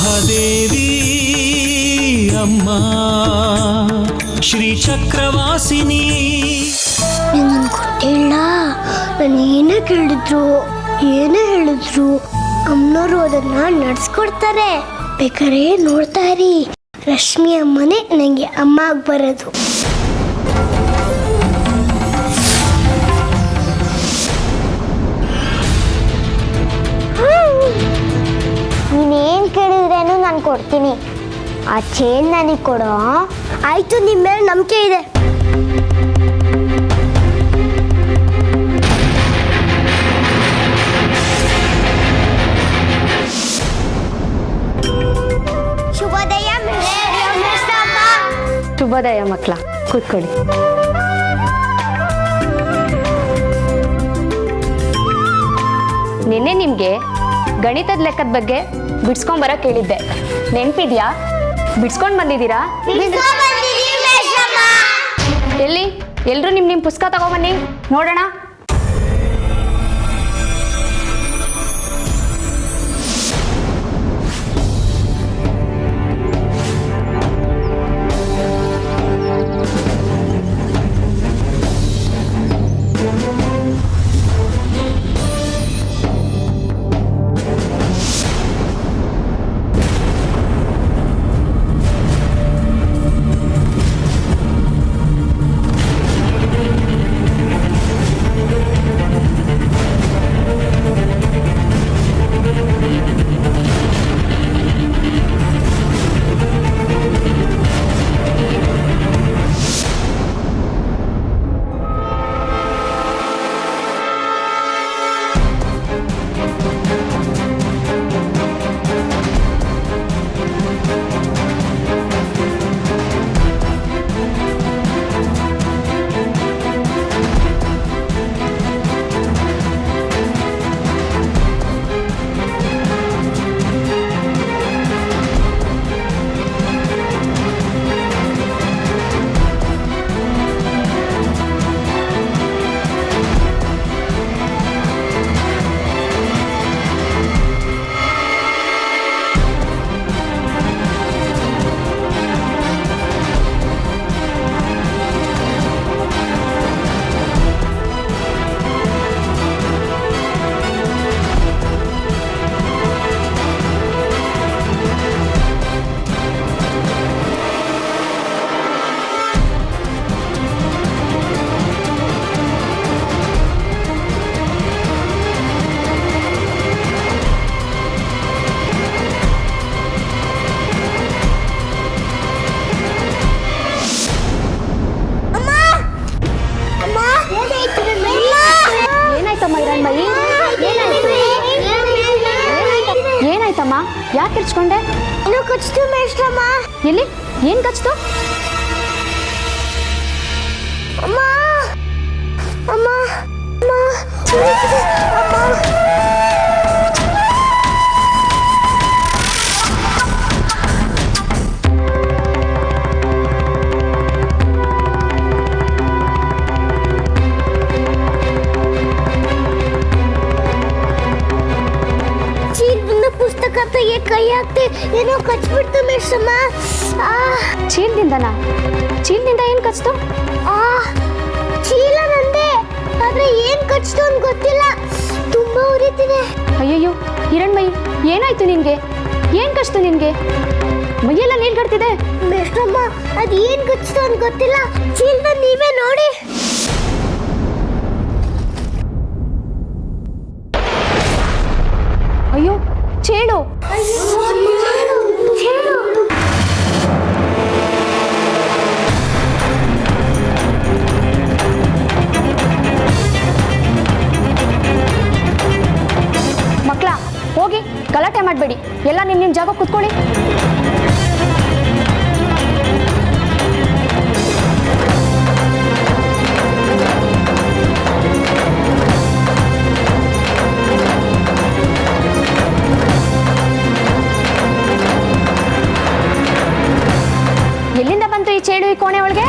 ಮಹಾದೇವಿ ಅಮ್ಮ ಶ್ರೀ ಚಕ್ರವಾಸಿನಿ. ಗೊತ್ತಿಲ್ಲ, ನಾನು ಏನೇ ಹೇಳಿದ್ರು ಅಮ್ಮನವರು ಅದನ್ನ ನಡ್ಸ್ಕೊಡ್ತಾರೆ. ಬೇಕಾದ್ರೆ ನೋಡ್ತಾ ಇರಿ, ರಶ್ಮಿ ಅಮ್ಮನೇ ನನಗೆ ಅಮ್ಮ ಆಗಿ ಬರೋದು. ನೀನೇನ್ ಕೇಳಿದ್ರೇನು ನಾನು ಕೊಡ್ತೀನಿ. ಆ ಚೇನ್ ನನಗೆ ಕೊಡೋ. ಆಯ್ತು, ನಿಮ್ಮ ಮೇಲೆ ನಂಬಿಕೆ ಇದೆ. ಶುಭೋದಯ ಶುಭೋದಯ ಮಕ್ಕಳ, ಕೂತ್ಕೊಳ್ಳಿ. ನಿನ್ನೆ ನಿಮಗೆ ಗಣಿತದ ಲೆಕ್ಕದ ಬಗ್ಗೆ ಬಿಡ್ಸ್ಕೊಂಬರಕ್ ಹೇಳಿದ್ದೆ, ನೆನ್ಪಿದ್ಯಾ? ಬಿಡ್ಸ್ಕೊಂಡ್ ಬಂದಿದ್ದೀರಾ? ಎಲ್ಲಿ? ಎಲ್ರು ನಿಮ್ಮ ಪುಸ್ತಕ ತಗೊಬನ್ನಿ ನೋಡೋಣ. ಏನಾಯ್ತಮ್ಮ? ಯಾಕೆ ಕಿರ್ಚ್ಕೊಂಡೆ? ಏನೋ ಕಚ್ತು ಮೇಷ್ಟ್ರಮ್ಮ. ಎಲ್ಲಿ? ಏನ್ ಕಚ್ತು? ಅಮ್ಮ ಅಮ್ಮ ಅಮ್ಮ ಅಮ್ಮ. ಪುಸ್ತಕ ಕೈ ಹಾಕ್ತೆ, ಏನೋ ಕಚ್ಬಿಡ್ತು ಮೇಷ್ಟ್ರಮ್ಮ. ಚೀಲದಿಂದನಾ? ಚೀಲದಿಂದ ಏನ್ ಕಚ್ತು? ಚೀಲ ನಂದೆ, ಆದ್ರೆ ಏನ್ ಕಚ್ತು ಅಂತ ಗೊತ್ತಿಲ್ಲ. ತುಂಬಾ ಉರಿತಿದೆ. ಅಯ್ಯಯ್ಯೋ ಹಿರಣ್ಮಯಿ, ಏನಾಯ್ತು ನಿನ್ಗೆ? ಏನ್ ಕಚ್ತು ನಿನ್ಗೆ? ಮೈಯೆಲ್ಲ ನೀಲ್ಗಡ್ತಿದೆ. ಮೇಷ್ಟ್ರಮ್ಮ, ಅದ್ ಏನ್ ಕಚ್ತು ಅಂತ ಗೊತ್ತಿಲ್ಲ. ಚೀಲದ ನೀವೇ ನೋಡಿ. ಅಯ್ಯೋ ಚೇಳು. ಮಕ್ಕಳ, ಹೋಗಿ ಗಲಾಟೆ ಮಾಡಬೇಡಿ, ಎಲ್ಲ ನಿಮ್ಮ ಜಾಗ ಕೂತ್ಕೊಳ್ಳಿ. ಎಲ್ಲಿಂದ ಬಂತು ಈ ಚೇಳು ಈ ಕೋಣೆ ಒಳಗೆ?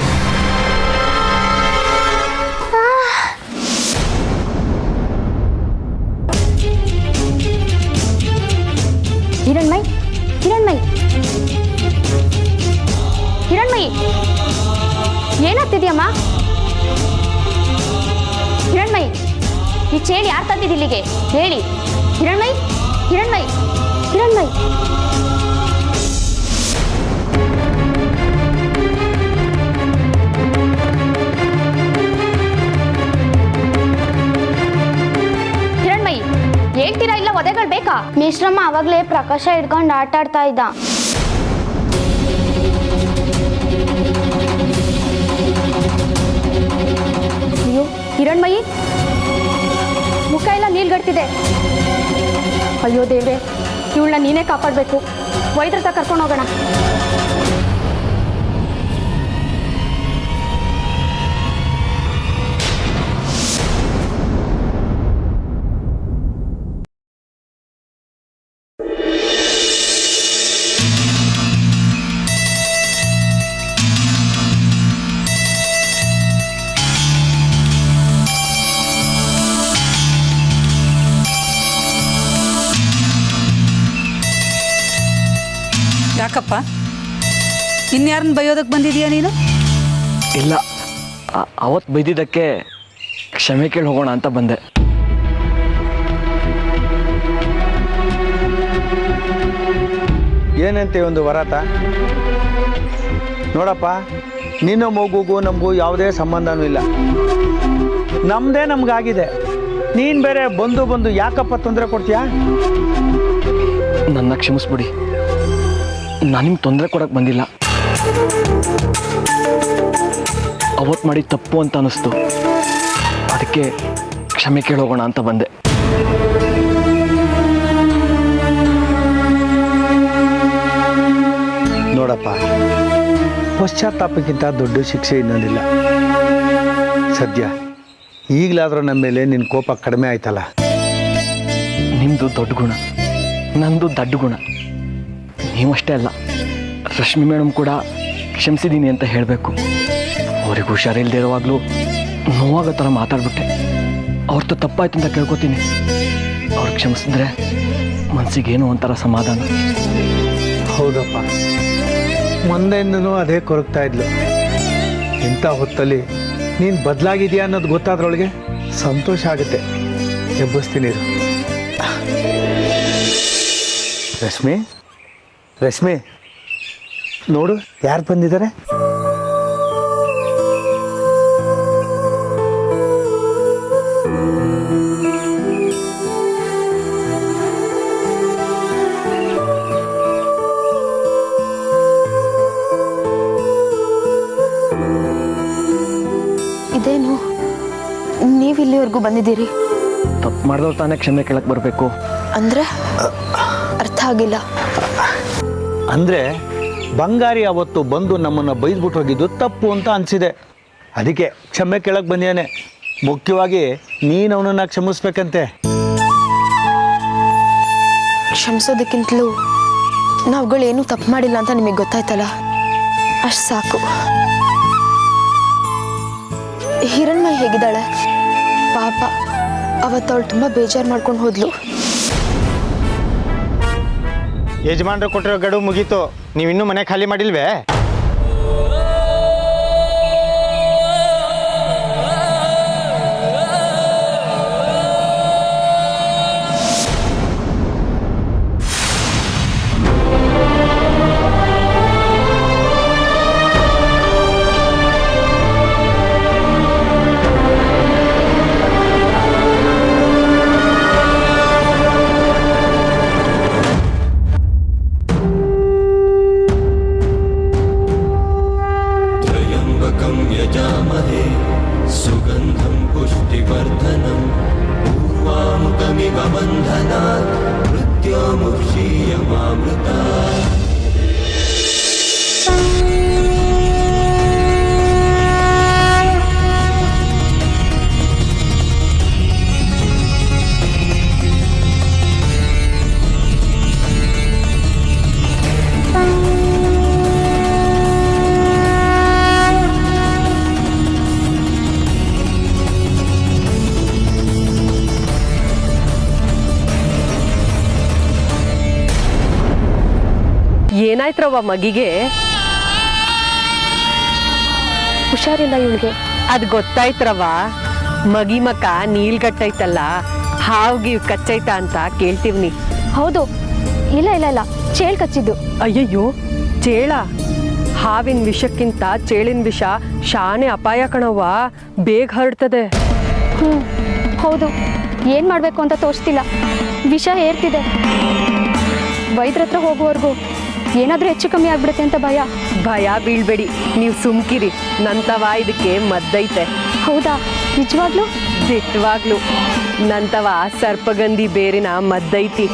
ಹಿರಣ್ಮಯ್, ಹಿರಣ್ಮಯಿ, ಹಿರಣ್ಮಯಿ, ಏನಾಗ್ತಿದ್ಯಮ್ಮ? ಹಿರಣ್ಮಯಿ, ಈ ಚೇಳು ಯಾರು ತಂದಿದ್ದು ಇಲ್ಲಿಗೆ ಹೇಳಿ? ಹಿರಣ್ಮಯಿ, ಹಿರಣ್ಮಯಿ, ಹಿರಣ್ಮಯಿ. ಹಿರಣ್ಮಯಿ, ಹೇಳ್ತೀರಾ ಇಲ್ಲ ಒದೆಗಳು ಬೇಕಾ? ಮಿಶ್ರಮ್ಮ ಅವಾಗಲೇ ಪ್ರಕಾಶ ಹಿಡ್ಕೊಂಡು ಆಟ ಆಡ್ತಾ ಇದ್ದ. ಅಯ್ಯೋ ಹಿರಣ್ಮಯಿ, ಮುಖ ಎಲ್ಲ ನೀಲ್ಗಡ್ತಿದೆ. ಅಯ್ಯೋ ದೇವ್ರೆ, ಇವಳನ್ನ ನೀನೇ ಕಾಪಾಡಬೇಕು. ವೈದ್ಯರ ಹತ್ರ ಕರ್ಕೊಂಡು ಹೋಗೋಣ. ಯಾಕಪ್ಪ, ಇನ್ಯಾರನ್ನ ಬೈಯೋದಕ್ಕೆ ಬಂದಿದೀಯ ನೀನು? ಇಲ್ಲ, ಅವತ್ತು ಬೈದಿದ್ದಕ್ಕೆ ಕ್ಷಮೆ ಕೇಳಿ ಹೋಗೋಣ ಅಂತ ಬಂದೆ. ಏನಂತೆ ಒಂದು ವರಾತ? ನೋಡಪ್ಪ, ನಿನ್ನ ಮಗುಗೂ ನಮಗೂ ಯಾವುದೇ ಸಂಬಂಧನೂ ಇಲ್ಲ. ನಮ್ಮದೇ ನಮಗಾಗಿದೆ. ನೀನು ಬೇರೆ ಬಂದು ಯಾಕಪ್ಪ ತೊಂದರೆ ಕೊಡ್ತೀಯಾ? ನನ್ನ ಕ್ಷಮಿಸ್ಬಿಡಿ, ನಾನು ನಿಮ್ಗೆ ತೊಂದರೆ ಕೊಡಕ್ಕೆ ಬಂದಿಲ್ಲ. ಅವತ್ತು ಮಾಡಿ ತಪ್ಪು ಅಂತ ಅನ್ನಿಸ್ತು, ಅದಕ್ಕೆ ಕ್ಷಮೆ ಕೇಳೋಗೋಣ ಅಂತ ಬಂದೆ. ನೋಡಪ್ಪ, ಪಶ್ಚಾತ್ತಾಪಕ್ಕಿಂತ ದೊಡ್ಡ ಶಿಕ್ಷೆ ಇನ್ನೊಂದಿಲ್ಲ. ಸದ್ಯ ಈಗಲಾದರೂ ನಮ್ಮ ಮೇಲೆ ನಿನ್ನ ಕೋಪ ಕಡಿಮೆ ಆಯ್ತಲ್ಲ. ನಿಮ್ಮದು ದೊಡ್ಡ ಗುಣ, ನಂದು ದಡ್ಡ ಗುಣ. ನೀವಷ್ಟೇ ಅಲ್ಲ, ರಶ್ಮಿ ಮೇಡಮ್ ಕೂಡ ಕ್ಷಮಿಸಿದ್ದೀನಿ ಅಂತ ಹೇಳಬೇಕು. ಅವ್ರಿಗೆ ಹುಷಾರಿಲ್ಲದೆ ಇರುವಾಗಲೂ ನೋವಾಗೋ ಥರ ಮಾತಾಡ್ಬಿಟ್ಟೆ. ಅವ್ರದ್ದು ತಪ್ಪಾಯ್ತು ಅಂತ ಕೇಳ್ಕೊತೀನಿ. ಅವ್ರು ಕ್ಷಮಿಸಿದ್ರೆ ಮನಸ್ಸಿಗೇನೋ ಒಂಥರ ಸಮಾಧಾನ. ಹೌದಪ್ಪ, ಮುಂದೆಯಿಂದನೂ ಅದೇ ಕೊರಗ್ತಾ ಇದ್ಲು. ಇಂಥ ಹೊತ್ತಲ್ಲಿ ನೀನು ಬದಲಾಗಿದೆಯಾ ಅನ್ನೋದು ಗೊತ್ತಾದ್ರೊಳಗೆ ಸಂತೋಷ ಆಗುತ್ತೆ. ಎಬ್ಬಿಸ್ತೀನಿ ಇರು. ರಶ್ಮಿ, ನೋಡು ಯಾರು ಬಂದಿದ್ದಾರೆ. ಇದೇನು ನೀವು ಇಲ್ಲಿವರೆಗೂ ಬಂದಿದ್ದೀರಿ? ತಪ್ಪು ಮಾಡಿದವ್ರು ತಾನೇ ಕ್ಷಮೆ ಕೇಳಕ್ಕೆ ಬರಬೇಕು. ಅಂದ್ರೆ ಅರ್ಥ ಆಗಿಲ್ಲ. ಅಂದರೆ ಬಂಗಾರಿ ಅವತ್ತು ಬಂದು ನಮ್ಮನ್ನು ಬೈದ್ಬಿಟ್ಟು ಹೋಗಿದ್ದು ತಪ್ಪು ಅಂತ ಅನಿಸಿದೆ. ಅದಕ್ಕೆ ಕ್ಷಮೆ ಕೇಳಕ್ಕೆ ಬಂದಿಯಾನೆ. ಮುಖ್ಯವಾಗಿ ನೀನು ಅವನನ್ನು ಕ್ಷಮಿಸ್ಬೇಕಂತೆ. ಕ್ಷಮಿಸೋದಕ್ಕಿಂತಲೂ ನಾವುಗಳೇನೂ ತಪ್ಪು ಮಾಡಿಲ್ಲ ಅಂತ ನಿಮಗೆ ಗೊತ್ತಾಯ್ತಲ್ಲ, ಅಷ್ಟು ಸಾಕು. ಹಿರಣ್ಮಯಿ ಹೇಗಿದ್ದಾಳೆ? ಪಾಪ, ಅವತ್ತವಳು ತುಂಬ ಬೇಜಾರು ಮಾಡ್ಕೊಂಡು ಹೋದ್ಲು. ಯಜಮಾನ್ರು ಕೊಟ್ಟಿರೋ ಗಡುವು ಮುಗೀತು. ನೀವಿನ್ನೂ ಮನೆ ಖಾಲಿ ಮಾಡಿಲ್ವೇ? ಏನಾಯ್ತ್ರವ್ವ ಮಗಿಗೆ? ಹುಷಾರಿಲ್ಲ ಇವಳಿಗೆ. ಅದು ಗೊತ್ತಾಯ್ತ್ರವ್ವ, ಮಗಿ ಮಕ ನೀಲ್ಗಟ್ಟೈತಲ್ಲ, ಹಾವ್ಗಿ ಕಚ್ಚೈತ ಅಂತ ಕೇಳ್ತೀವ್ನಿ. ಹೌದು, ಇಲ್ಲ ಇಲ್ಲ ಇಲ್ಲ, ಚೇಳು ಕಚ್ಚಿದ್ದು. ಅಯ್ಯಯ್ಯೋ, ಚೇಳ? ಹಾವಿನ ವಿಷಕ್ಕಿಂತ ಚೇಳಿನ ವಿಷ ಶಾನೆ ಅಪಾಯ ಕಣವ್ವ, ಬೇಗ ಹರಡ್ತದೆ. ಹೌದು, ಏನ್ ಮಾಡ್ಬೇಕು ಅಂತ ತೋರಿಸ್ತಿಲ್ಲ, ವಿಷ ಏರ್ತಿದೆ. ವೈದ್ಯರ ಹತ್ರ ಹೋಗುವವರೆಗೂ ಏನಾದ್ರೂ ಹೆಚ್ಚು ಕಮ್ಮಿ ಆಗ್ಬಿಡುತ್ತೆ ಅಂತ ಭಯ. ಭಯ ಬೀಳ್ಬೇಡಿ, ನೀವು ಸುಮ್ಕಿರಿ, ನಂತವ ಇದಕ್ಕೆ ಮದ್ದೈತೆ. ಹೌದಾ? ನಿಜವಾಗ್ಲೂ? ದಿಟ್ಟವಾಗ್ಲು ನಂತವ ಸರ್ಪಗಂಧಿ ಬೇರಿನ ಮದ್ದೈತಿ.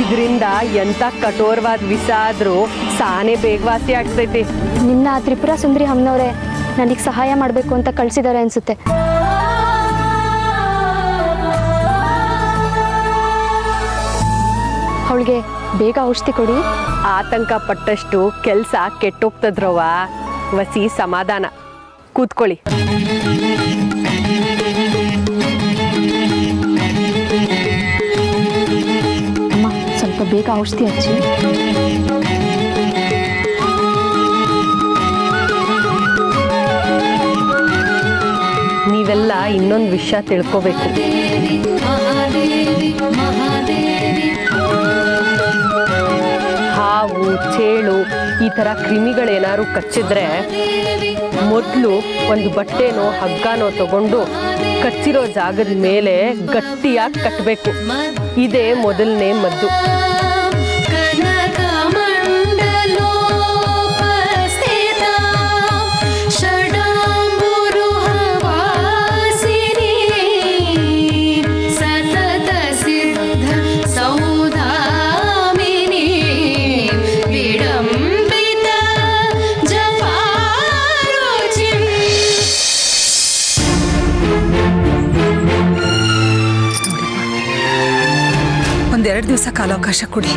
ಇದರಿಂದ ಎಂತ ಕಠೋರವಾದ ವಿಷ ಆದ್ರೂ ಸಾನೆ ಬೇಗವಾಸಿ ಆಗ್ತೈತಿ. ನಿನ್ನ ತ್ರಿಪುರ ಸುಂದರಿ ಅಮ್ಮನವ್ರೆ ನನಗೆ ಸಹಾಯ ಮಾಡಬೇಕು ಅಂತ ಕಳ್ಸಿದ್ದಾರೆ ಅನ್ಸುತ್ತೆ. ಅವಳಿಗೆ ಬೇಗ ಔಷಧಿ ಕೊಡಿ. ಆತಂಕ ಪಟ್ಟಷ್ಟು ಕೆಲಸ ಕೆಟ್ಟೋಗ್ತದ್ರವ್ವ. ವಸಿ ಸಮಾಧಾನ, ಕೂತ್ಕೊಳ್ಳಿ. ಅಮ್ಮ, ಸ್ವಲ್ಪ ಬೇಗ ಔಷಧಿ ಹಚ್ಚಿ. ನೀವೆಲ್ಲ ಇನ್ನೊಂದು ವಿಷಯ ತಿಳ್ಕೋಬೇಕು. ಹಾವು, ಚೇಳು ಈ ಥರ ಕ್ರಿಮಿಗಳೇನಾದ್ರು ಕಚ್ಚಿದ್ರೆ ಮೊದಲು ಒಂದು ಬಟ್ಟೆನೋ ಹಗ್ಗನೋ ತಗೊಂಡು ಕಚ್ಚಿರೋ ಜಾಗದ ಮೇಲೆ ಗಟ್ಟಿಯಾಗಿ ಕಟ್ಟಬೇಕು. ಇದೇ ಮೊದಲನೇ ಮದ್ದು. ಒಂದೆರಡು ದಿವಸ ಕಾಲಾವಕಾಶ ಕೊಡಿ.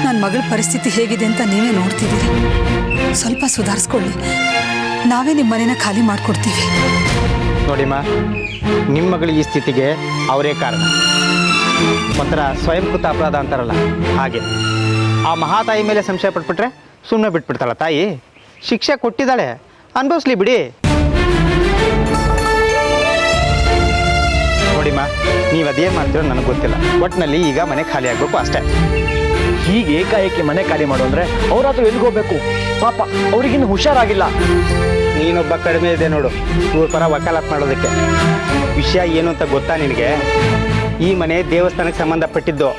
ನನ್ನ ಮಗಳ ಪರಿಸ್ಥಿತಿ ಹೇಗಿದೆ ಅಂತ ನೀವೇ ನೋಡ್ತಿದ್ದೀರಿ. ಸ್ವಲ್ಪ ಸುಧಾರಿಸ್ಕೊಳ್ಳಿ, ನಾವೇ ನಿಮ್ಮ ಮನೇನ ಖಾಲಿ ಮಾಡಿಕೊಡ್ತೀವಿ. ನೋಡಿಮ್ಮ, ನಿಮ್ಮ ಮಗಳು ಈ ಸ್ಥಿತಿಗೆ ಅವರೇ ಕಾರಣ. ಒಂಥರ ಸ್ವಯಂಕೃತ ಅಪರಾಧ ಅಂತಾರಲ್ಲ ಹಾಗೆ. ಆ ಮಹಾತಾಯಿ ಮೇಲೆ ಸಂಶಯ ಪಟ್ಬಿಟ್ರೆ ಸುಮ್ಮನೆ ಬಿಟ್ಬಿಡ್ತಾಳ ತಾಯಿ. ಶಿಕ್ಷೆ ಕೊಟ್ಟಿದ್ದಾಳೆ, ಅನುಭವಿಸ್ಲಿ ಬಿಡಿ. ನೋಡಿಮ್ಮ, ನೀವು ಅದೇನು ಮಾಡ್ತೀರೋ ನನಗೆ ಗೊತ್ತಿಲ್ಲ. ಒಟ್ಟಿನಲ್ಲಿ ಈಗ ಮನೆ ಖಾಲಿ ಆಗಬೇಕು ಅಷ್ಟೇ. ಹೀಗೆ ಏಕಾಏಕಿ ಮನೆ ಖಾಲಿ ಮಾಡು ಅಂದರೆ ಅವರಾದ್ರೂ ಎಲ್ಲಿಗೆ ಹೋಗ್ಬೇಕು? ಪಾಪ ಅವ್ರಿಗಿನ್ನು ಹುಷಾರಾಗಿಲ್ಲ. ನೀನೊಬ್ಬ ಕಡಿಮೆ ಇದೆ ನೋಡು ಇವ್ರ ಪರ ವಕಾಲತ್ ಮಾಡೋದಕ್ಕೆ. ವಿಷಯ ಏನು ಅಂತ ಗೊತ್ತಾ ನಿನಗೆ? ಈ ಮನೆ ದೇವಸ್ಥಾನಕ್ಕೆ ಸಂಬಂಧಪಟ್ಟಿದ್ದು.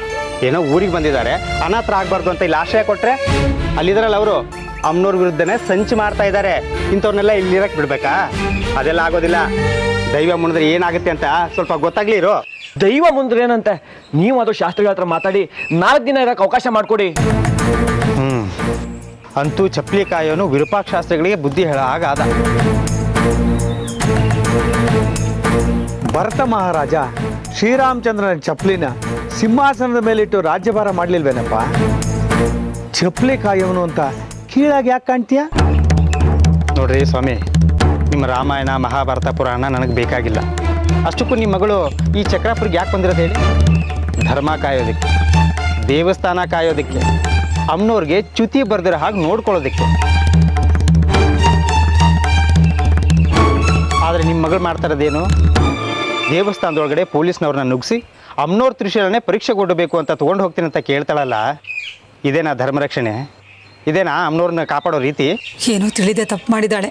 ಏನೋ ಊರಿಗೆ ಬಂದಿದ್ದಾರೆ, ಅನಾಥರ ಆಗಬಾರ್ದು ಅಂತ ಇಲ್ಲಿ ಆಶ್ರಯ ಕೊಟ್ಟರೆ ಅಲ್ಲಿದ್ದಾರಲ್ಲ ಅವರು ಅಮ್ಮನವ್ರ ವಿರುದ್ಧನೇ ಸಂಚು ಮಾಡ್ತಾ ಇದ್ದಾರೆ. ಇಂಥವ್ರನ್ನೆಲ್ಲ ಇಲ್ಲಿರಕ್ಕೆ ಬಿಡ್ಬೇಕಾ? ಅದೆಲ್ಲ ಆಗೋದಿಲ್ಲ. ದೈವ ಮುಣಿದ್ರೆ ಏನಾಗುತ್ತೆ ಅಂತ ಸ್ವಲ್ಪ ಗೊತ್ತಾಗ್ಲಿ ಇರೋ. ದೈವ ಮುಂದ್ರೆ ಏನಂತೆ? ನೀವು ಅದು ಶಾಸ್ತ್ರಿಗಳ ಹತ್ರ ಮಾತಾಡಿ 4 ದಿನ ಇರೋಕೆ ಅವಕಾಶ ಮಾಡಿಕೊಡಿ. ಅಂತೂ ಚಪ್ಪಲಿ ಕಾಯೋನು ವಿರೂಪಾಕ್ಷ ಶಾಸ್ತ್ರಿಗಳಿಗೆ ಬುದ್ಧಿ ಹೇಳ ಆಗಾದ. ಭರತ ಮಹಾರಾಜ ಶ್ರೀರಾಮಚಂದ್ರನ ಚಪ್ಪಲಿನ ಸಿಂಹಾಸನದ ಮೇಲಿಟ್ಟು ರಾಜ್ಯಭಾರ ಮಾಡಲಿಲ್ವೇನಪ್ಪ? ಚಪ್ಪಲಿ ಕಾಯೋನು ಅಂತ ಕೀಳಾಗಿ ಯಾಕೆ ಕಾಣ್ತೀಯ? ನೋಡ್ರಿ ಸ್ವಾಮಿ, ನಿಮ್ಮ ರಾಮಾಯಣ ಮಹಾಭಾರತ ಪುರಾಣ ನನಗೆ ಬೇಕಾಗಿಲ್ಲ. ಅಷ್ಟಕ್ಕೂ ನಿಮ್ಮ ಮಗಳು ಈ ಚಕ್ರಾಪುರಿಗೆ ಯಾಕೆ ಬಂದಿರೋದು ಹೇಳಿ? ಧರ್ಮ ಕಾಯೋದಕ್ಕೆ, ದೇವಸ್ಥಾನ ಕಾಯೋದಕ್ಕೆ, ಅಮ್ಮನವ್ರಿಗೆ ಚ್ಯುತಿ ಬರ್ದಿರೋ ಹಾಗೆ ನೋಡ್ಕೊಳ್ಳೋದಕ್ಕೆ. ಆದರೆ ನಿಮ್ಮ ಮಗಳು ಮಾಡ್ತಾ ಇರೋದೇನು? ದೇವಸ್ಥಾನದೊಳಗಡೆ ಪೊಲೀಸ್ನವ್ರನ್ನ ನುಗ್ಗಿಸಿ ಅಮ್ಮನವ್ರ ತ್ರಿಶೂಲನೇ ಪರೀಕ್ಷೆ ಕೊಡಬೇಕು ಅಂತ ತೊಗೊಂಡು ಹೋಗ್ತೀನಿ ಅಂತ ಕೇಳ್ತಾಳಲ್ಲ, ಇದೇನಾ ಧರ್ಮರಕ್ಷಣೆ? ಇದೇನಾ ಅಮ್ಮನವ್ರನ್ನ ಕಾಪಾಡೋ ರೀತಿ? ಏನೋ ತಿಳಿದೆ ತಪ್ಪು ಮಾಡಿದಾಳೆ,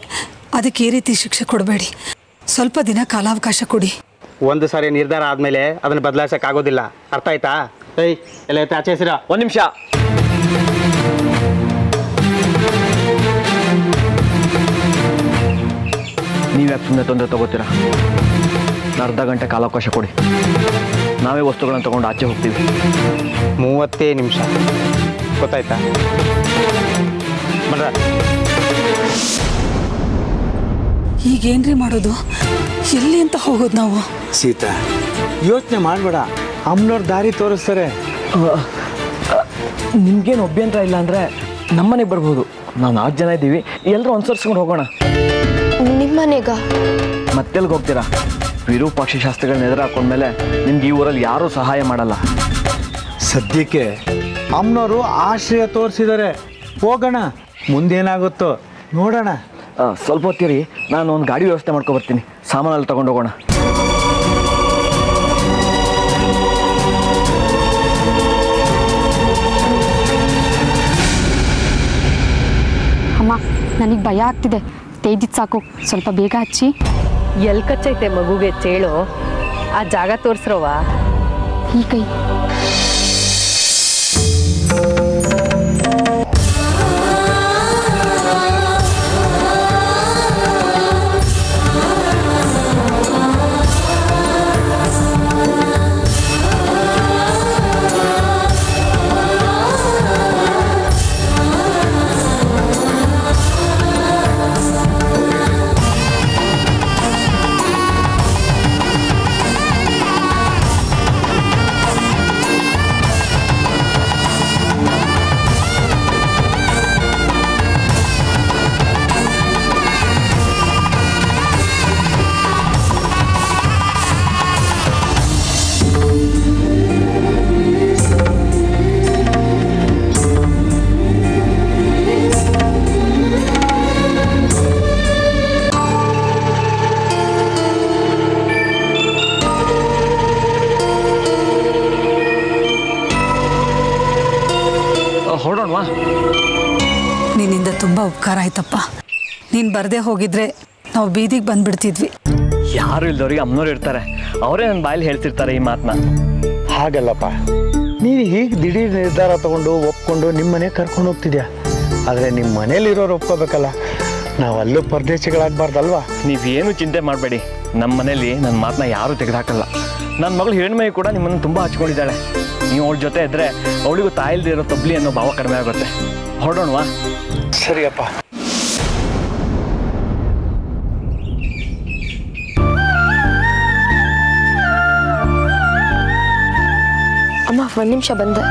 ಅದಕ್ಕೆ ಈ ರೀತಿ ಶಿಕ್ಷೆ ಕೊಡಬೇಡಿ. ಸ್ವಲ್ಪ ದಿನ ಕಾಲಾವಕಾಶ ಕೊಡಿ. ಒಂದು ಸಾರಿ ನಿರ್ಧಾರ ಆದಮೇಲೆ ಅದನ್ನು ಬದಲಾಯಿಸೋಕ್ಕಾಗೋದಿಲ್ಲ. ಅರ್ಥ ಆಯ್ತಾ? ಏಯ್, ಎಲ್ಲ ಆಚೆ ಹೆಸರ ಒಂದು ನಿಮಿಷ. ನೀವ್ಯಾಕೆ ಸುಮ್ಮನೆ ತೊಂದರೆ ತಗೋತೀರಾ? ಅರ್ಧ ಗಂಟೆ ಕಾಲಾವಕಾಶ ಕೊಡಿ, ನಾವೇ ವಸ್ತುಗಳನ್ನು ತಗೊಂಡು ಆಚೆ ಹೋಗ್ತೀವಿ. 30 ನಿಮಿಷ, ಗೊತ್ತಾಯ್ತಾ? ಬನ್ರ. ಈಗೇನ್ರಿ ಮಾಡೋದು? ಎಲ್ಲಿ ಅಂತ ಹೋಗೋದು ನಾವು? ಸೀತಾ, ಯೋಚನೆ ಮಾಡಬೇಡ, ಅಮ್ಮನವ್ರ ದಾರಿ ತೋರಿಸ್ತಾರೆ. ನಿಮ್ಗೇನು ಅಭ್ಯಂತರ ಇಲ್ಲ ಅಂದರೆ ನಮ್ಮನೆಗೆ ಬರ್ಬೋದು. ನಾವು 4 ಜನ ಇದ್ದೀವಿ, ಎಲ್ಲರೂ ಅನುಸರಿಸ್ಕೊಂಡು ಹೋಗೋಣ. ನಿಮ್ಮನೆಗ? ಮತ್ತೆಲ್ಗೆ ಹೋಗ್ತೀರಾ? ವಿರೂಪಾಕ್ಷ ಶಾಸ್ತ್ರಿಗಳನ್ನ ಎದುರು ಹಾಕೊಂಡ್ಮೇಲೆ ನಿಮ್ಗೆ ಈ ಊರಲ್ಲಿ ಯಾರೂ ಸಹಾಯ ಮಾಡಲ್ಲ. ಸದ್ಯಕ್ಕೆ ಅಮ್ಮನವರು ಆಶ್ರಯ ತೋರಿಸಿದ್ದಾರೆ. ಹೋಗೋಣ, ಮುಂದೇನಾಗುತ್ತೋ ನೋಡೋಣ. ಸ್ವಲ್ಪ ಹೊತ್ತಿರಿ, ನಾನು ಒಂದು ಗಾಡಿ ವ್ಯವಸ್ಥೆ ಮಾಡ್ಕೊಬರ್ತೀನಿ, ಸಾಮಾನೆಲ್ಲ ತಗೊಂಡು ಹೋಗೋಣ. ಅಮ್ಮ, ನನಗೆ ಭಯ ಆಗ್ತಿದೆ. ತೇಜಿತ್ ಸಾಕು, ಸ್ವಲ್ಪ ಬೇಗ ಹಚ್ಚಿ. ಎಲ್ ಕಚ್ಚೈತೆ ಮಗುಗೆ ಚೇಳು? ಆ ಜಾಗ ತೋರಿಸ್ರವ್ವ. ಈ ಕೈ. ಹೊರಡೋಣವಾ? ನಿನ್ನಿಂದ ತುಂಬ ಉಪಕಾರ ಆಯ್ತಪ್ಪ. ನೀನು ಬರದೇ ಹೋಗಿದ್ರೆ ನಾವು ಬೀದಿಗೆ ಬಂದ್ಬಿಡ್ತಿದ್ವಿ. ಯಾರು ಇಲ್ದವ್ರಿಗೆ ಅಮ್ಮನವ್ರು ಇರ್ತಾರೆ, ಅವರೇ ನನ್ನ ಬಾಯಲ್ಲಿ ಹೇಳ್ತಿರ್ತಾರೆ ಈ ಮಾತನ್ನ. ಹಾಗಲ್ಲಪ್ಪ, ನೀನು ಹೀಗೆ ದಿಢೀರ್ ನಿರ್ಧಾರ ತಗೊಂಡು ಒಪ್ಕೊಂಡು ನಿಮ್ಮ ಮನೆ ಕರ್ಕೊಂಡು ಹೋಗ್ತಿದ್ಯಾ. ಆದರೆ ನಿಮ್ಮ ಮನೇಲಿರೋರು ಒಪ್ಕೋಬೇಕಲ್ಲ, ನಾವು ಅಲ್ಲೂ ಪರದೇಶಿಗಳಾಗಬಾರ್ದಲ್ವಾ? ನೀವೇನು ಚಿಂತೆ ಮಾಡಬೇಡಿ, ನಮ್ಮ ಮನೇಲಿ ನನ್ನ ಮಾತನ್ನ ಯಾರೂ ತೆಗೆದುಹಾಕಲ್ಲ. ನನ್ನ ಮಗಳು ಹಿರಣ್ಮಯಿ ಕೂಡ ನಿಮ್ಮನ್ನು ತುಂಬ ಹಚ್ಕೊಂಡಿದ್ದಾಳೆ. ನೀವು ಅವಳ ಜೊತೆ ಇದ್ದರೆ ಅವಳಿಗೂ ತಾಯಿಲ್ದೇ ಇರೋ ತಬ್ಲಿ ಅನ್ನೋ ಭಾವ ಕಡಿಮೆ ಆಗುತ್ತೆ. ಹೊರಡೋಣವಾ? ಸರಿಯಪ್ಪ. ಅಮ್ಮ, ಒಂದು ನಿಮಿಷ ಬಂದೆ.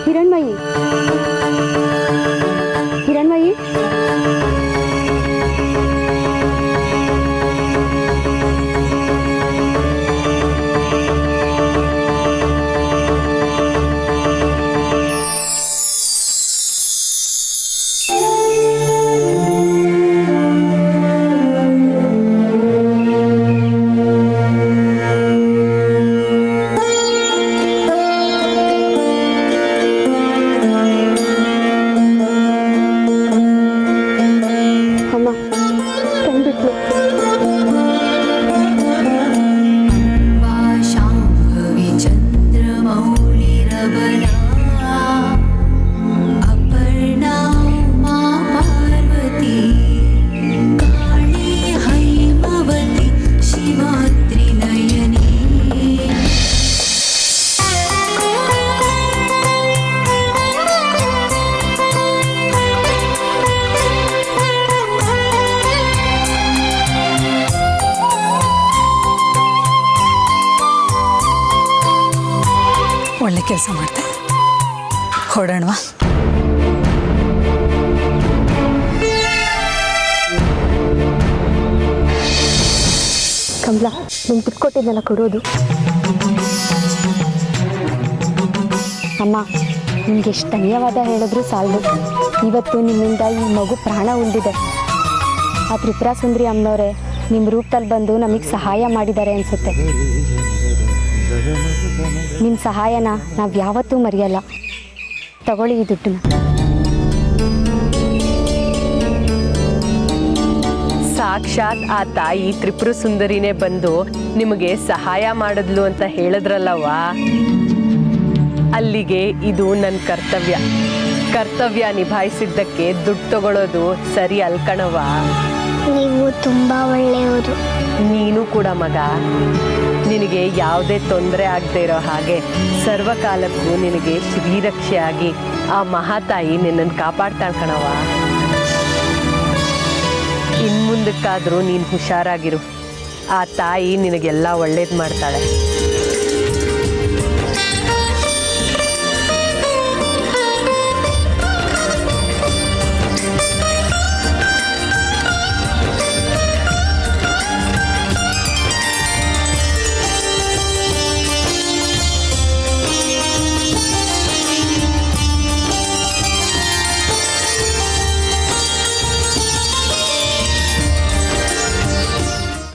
ಹಿರಣ್ಮಯಿ, ಹಿರಣ್ಮಯಿ, ಒಳ್ಳೆ ಕೆಲಸ ಮಾಡ್ದೆ. ಹೊರಡೋಣವಾ? ಕಮಲ, ನಿಂಗೆ ಬಿಟ್ಕೊಟ್ಟಿದ್ನಲ್ಲ ಕೊಡೋದು. ಅಮ್ಮ, ನಿಮ್ಗೆ ಎಷ್ಟು ಧನ್ಯವಾದ ಹೇಳಿದ್ರು ಸಾಲದು. ಇವತ್ತು ನಿಮ್ಮಿಂದ ಈ ಮಗು ಪ್ರಾಣ ಉಳಿದಿದೆ. ಆ ತ್ರಿಪುರ ಸುಂದರಿ ಅಮ್ಮನವರೇ ನಿಮ್ಮ ರೂಪದಲ್ಲಿ ಬಂದು ನಮಗೆ ಸಹಾಯ ಮಾಡಿದ್ದಾರೆ ಅನಿಸುತ್ತೆ. ನಿಮ್ಮ ಸಹಾಯನ ನಾವು ಯಾವತ್ತೂ ಮರೆಯಲ್ಲ. ತಗೊಳ್ಳಿ ಈ ದುಡ್ಡನ್ನ. ಸಾಕ್ಷಾತ್ ಆ ತಾಯಿ ತ್ರಿಪುರ ಸುಂದರಿನೇ ಬಂದು ನಿಮಗೆ ಸಹಾಯ ಮಾಡಿದ್ಲು ಅಂತ ಹೇಳಿದ್ರಲ್ಲವ್ವ, ಅಲ್ಲಿಗೆ ಇದು ನನ್ನ ಕರ್ತವ್ಯ ನಿಭಾಯಿಸಿದ್ದಕ್ಕೆ ದುಡ್ಡು ತಗೊಳ್ಳೋದು ಸರಿ ಅಲ್ಕಣವ್ವ. ನೀವು ತುಂಬ ಒಳ್ಳೆಯ ಹೌದು. ನೀನು ಕೂಡ ಮಗ, ನಿನಗೆ ಯಾವುದೇ ತೊಂದರೆ ಆಗದೆ ಇರೋ ಹಾಗೆ ಸರ್ವಕಾಲಕ್ಕೂ ನಿನಗೆ ಶ್ರೀರಕ್ಷೆಯಾಗಿ ಆ ಮಹಾತಾಯಿ ನಿನ್ನನ್ನು ಕಾಪಾಡ್ತಾಳೆ ಕಣವ್ವ. ಇನ್ನು ಮುಂದಕ್ಕಾದರೂ ನೀನು ಹುಷಾರಾಗಿರು. ಆ ತಾಯಿ ನಿನಗೆಲ್ಲ ಒಳ್ಳೇದು ಮಾಡ್ತಾಳೆ.